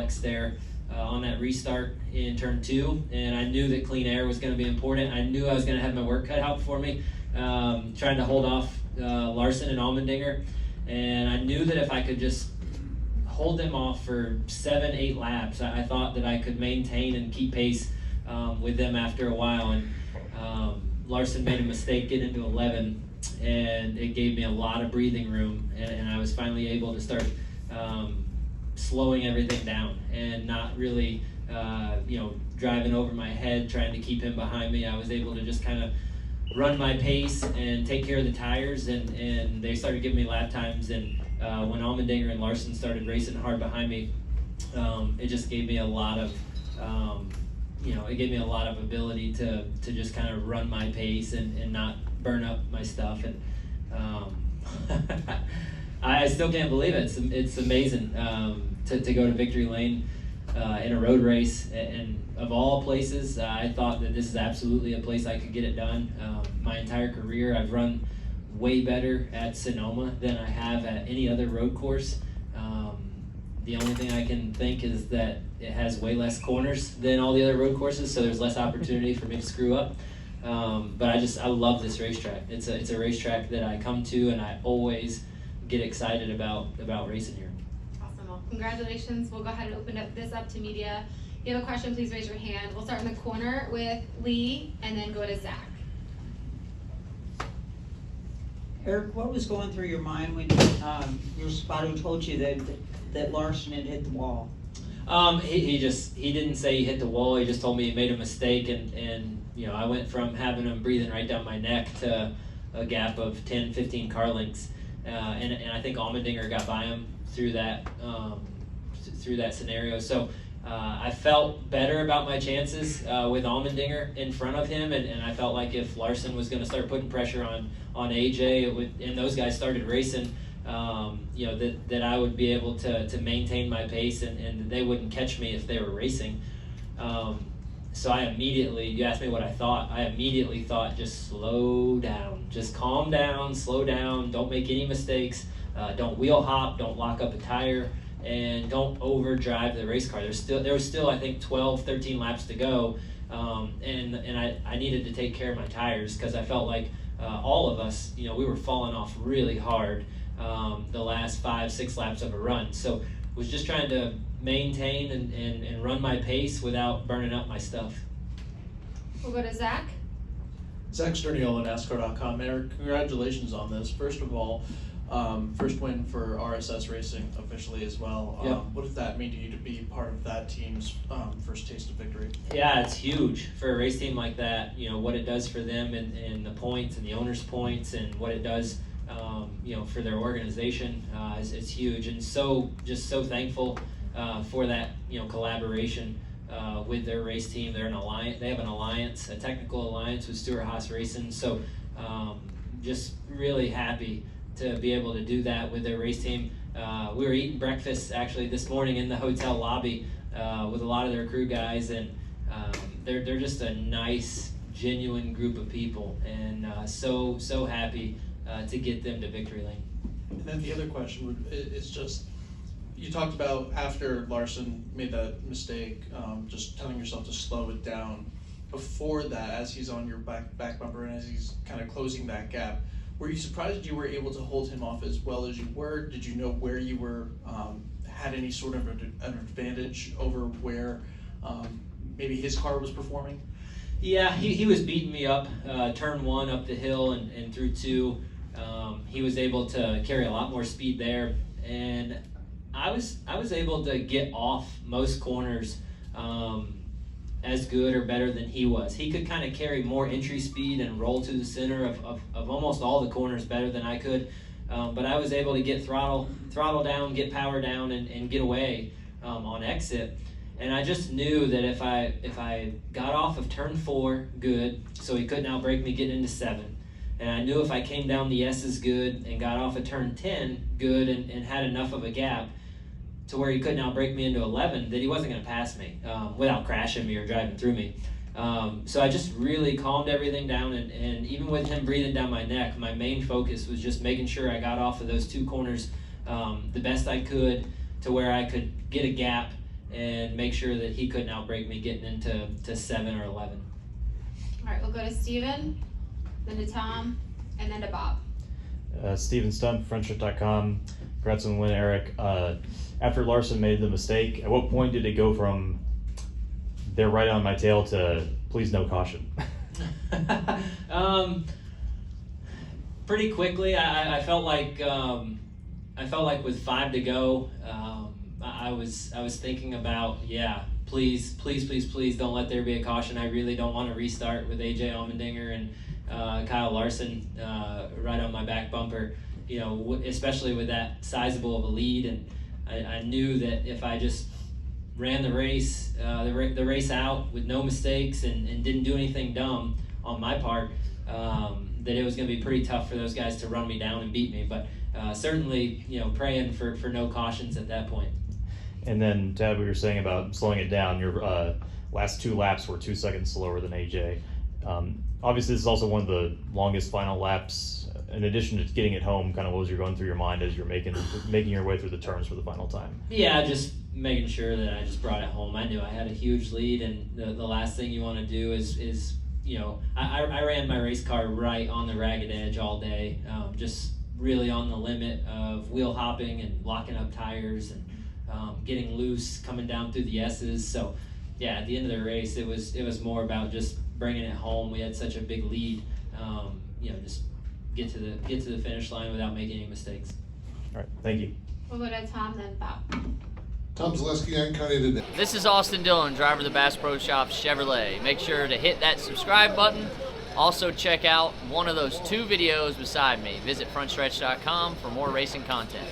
hydraulics there on that restart in turn 2, and I knew that clean air was going to be important. I knew I was going to have my work cut out for me, trying to hold off Larson and Almendinger, and I knew that if I could just hold them off for 7-8 laps, I thought that I could maintain and keep pace with them after a while. And Larson made a mistake getting into 11, and it gave me a lot of breathing room, and I was finally able to start slowing everything down and not really driving over my head trying to keep him behind me. I was able to just kind of run my pace and take care of the tires, and they started giving me lap times. And when Almendinger and Larson started racing hard behind me, it just gave me a lot of ability to just kind of run my pace and not burn up my stuff. And I still can't believe it. It's amazing to go to victory lane in a road race, and of all places, I thought that this is absolutely a place I could get it done. My entire career, I've run way better at Sonoma than I have at any other road course. The only thing I can think is that it has way less corners than all the other road courses, so there's less opportunity for me to screw up. But I love this racetrack. It's a racetrack that I come to, and I always get excited about racing here. Awesome. Well, congratulations. We'll go ahead and open this up to media. If you have a question, please raise your hand. We'll start in the corner with Lee and then go to Zach. Aric, what was going through your mind when your spotter told you that Larson had hit the wall? He didn't say he hit the wall. He just told me he made a mistake, and I went from having him breathing right down my neck to a gap of 10-15 car lengths, and I think Almendinger got by him through that scenario. So I felt better about my chances with Almendinger in front of him, and I felt like if Larson was going to start putting pressure on AJ, and those guys started racing, that I would be able to maintain my pace, and they wouldn't catch me if they were racing. So I immediately, you asked me what I thought, I immediately thought just slow down, just calm down, slow down, don't make any mistakes, don't wheel hop, don't lock up a tire, and don't overdrive the race car. There was still I think 12-13 laps to go, and I needed to take care of my tires because I felt like all of us, we were falling off really hard the last 5-6 laps of a run. So was just trying to maintain and run my pace without burning up my stuff. We'll go to Zach. Zach Sterniola, NASCAR.com. Aric, congratulations on this. First of all, first win for RSS Racing officially as well. Yep. What does that mean to you to be part of that team's first taste of victory? Yeah, it's huge for a race team like that. What it does for them and the points and the owners' points and what it does, for their organization is huge. And so thankful for that, collaboration with their race team. They're an alliance. They have an alliance, a technical alliance with Stewart-Haas Racing. So just really happy to be able to do that with their race team. We were eating breakfast actually this morning in the hotel lobby with a lot of their crew guys, and they're just a nice, genuine group of people, and so happy to get them to victory lane. And then the other question is just, you talked about after Larson made that mistake, just telling yourself to slow it down. Before that, as he's on your back bumper and as he's kind of closing that gap, were you surprised you were able to hold him off as well as you were? Did you know where you were, had any sort of an advantage over where maybe his car was performing? Yeah, he was beating me up turn 1 up the hill and through 2. He was able to carry a lot more speed there, and I was able to get off most corners as good or better than he was. He could kind of carry more entry speed and roll to the center of almost all the corners better than I could, but I was able to get throttle down, get power down, and get away on exit. And I just knew that if I got off of turn 4 good, so he couldn't outbrake me getting into 7, and I knew if I came down the S's good and got off of turn 10 good and had enough of a gap to where he couldn't outbrake me into 11, that he wasn't going to pass me without crashing me or driving through me. So I just really calmed everything down, and even with him breathing down my neck, my main focus was just making sure I got off of those 2 corners the best I could to where I could get a gap and make sure that he couldn't outbreak me getting into 7 or 11. All right, we'll go to Steven, then to Tom, and then to Bob. Steven Stumpf, Frontstretch.com. Congrats on the win, Aric. After Larson made the mistake, at what point did it go from they're right on my tail to please no caution? Pretty quickly, I felt like with 5 to go, I was thinking about, please don't let there be a caution. I really don't want to restart with AJ Allmendinger and Kyle Larson right on my back bumper. Especially with that sizable of a lead, and I knew that if I just ran the race out with no mistakes and didn't do anything dumb on my part, that it was going to be pretty tough for those guys to run me down and beat me. But certainly, praying for no cautions at that point. And then, Tad, what you were saying about slowing it down, your last 2 laps were 2 seconds slower than AJ. Obviously, this is also one of the longest final laps. In addition to getting it home, kind of what was going through your mind as you're making your way through the turns for the final time? Yeah, just making sure that I just brought it home. I knew I had a huge lead, and the last thing you want to do is I ran my race car right on the ragged edge all day, just really on the limit of wheel hopping and locking up tires and getting loose, coming down through the S's. So yeah, at the end of the race, it was more about just bringing it home. We had such a big lead, just get to the finish line without making any mistakes. All right, thank you. We'll go to Tom, then Bob. Tom Zaleski, I'm County today. This is Austin Dillon, driver of the Bass Pro Shops Chevrolet. Make sure to hit that subscribe button. Also check out one of those 2 videos beside me. Visit frontstretch.com for more racing content.